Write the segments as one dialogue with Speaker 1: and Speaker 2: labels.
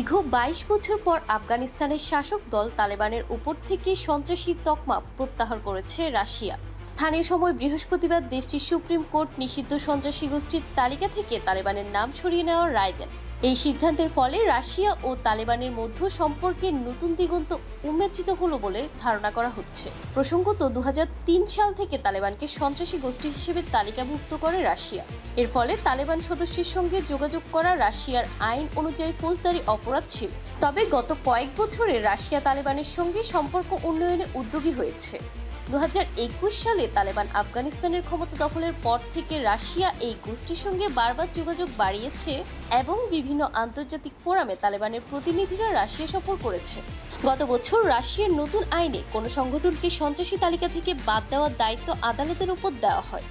Speaker 1: দীর্ঘ ২২ বছর পর আফগানিস্তানের শাসক দল তালেবানের উপর থেকে সন্ত্রাসী তকমা প্রত্যাহার করেছে রাশিয়া। স্থানীয় সময় বৃহস্পতিবার দেশটির সুপ্রিম কোর্ট নিষিদ্ধ সন্ত্রাসী গোষ্ঠীর তালিকা থেকে তালেবানের নাম সরিয়ে নেওয়ার রায় দেন। এই সিদ্ধান্তের ফলে রাশিয়া ও তালেবানের মধ্যে সম্পর্কের নতুন দিগন্ত উন্মোচিত হলো বলে ধারণা করা হচ্ছে। প্রসঙ্গত ২০০৩ সাল থেকে তালেবানকে সন্ত্রাসী গোষ্ঠী হিসেবে তালিকাভুক্ত করে রাশিয়া। এর ফলে তালেবান সদস্যের সঙ্গে যোগাযোগ করা রাশিয়ার আইন অনুযায়ী ফৌজদারি অপরাধ ছিল। তবে গত কয়েক বছরে রাশিয়া তালেবানের সঙ্গে সম্পর্ক উন্নয়নে উদ্যোগী হয়েছে। ২০২১ সালে তালেবান আফগানিস্তানের ক্ষমতা দখলের পর থেকে রাশিয়া এই গোষ্ঠীর সঙ্গে বারবার যোগাযোগ বাড়িয়েছে এবং বিভিন্ন আন্তর্জাতিক ফোরামে তালেবানের প্রতিনিধিরা রাশিয়া সফর করেছে। গত বছর রাশিয়ার নতুন আইনে কোনো সংগঠনকে সন্ত্রাসী তালিকা থেকে বাদ দেওয়ার দায়িত্ব আদালতের উপর দেওয়া হয়।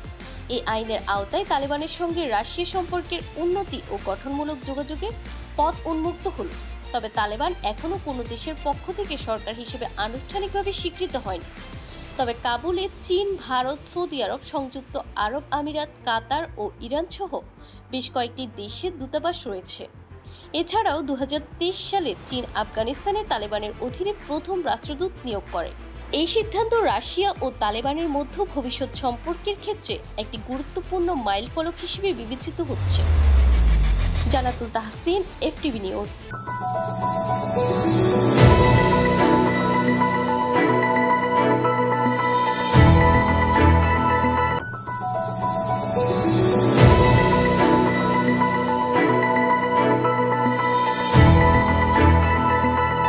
Speaker 1: এই আইনের আওতায় তালেবানের সঙ্গে রাশিয়া সম্পর্কের উন্নতি ও গঠনমূলক যোগাযোগের পথ উন্মুক্ত হল। তবে তালেবান এখনও কোনো দেশের পক্ষ থেকে সরকার হিসেবে আনুষ্ঠানিকভাবে স্বীকৃত হয়নি। তবে কাবুলে চীন, ভারত, সৌদি আরব, সংযুক্ত আরব আমিরাত, কাতার ও ইরান সহ বেশ কয়েকটি দেশের দূতাবাস রয়েছে। এছাড়াও ২০২৩ সালে চীন আফগানিস্তানে তালেবানের অধীনে প্রথম রাষ্ট্রদূত নিয়োগ করে। এই সিদ্ধান্ত রাশিয়া ও তালেবানের মধ্যে ভবিষ্যৎ সম্পর্কের ক্ষেত্রে একটি গুরুত্বপূর্ণ মাইলফলক হিসেবে বিবেচিত হচ্ছে। Jannatul Tahsin, FTV news.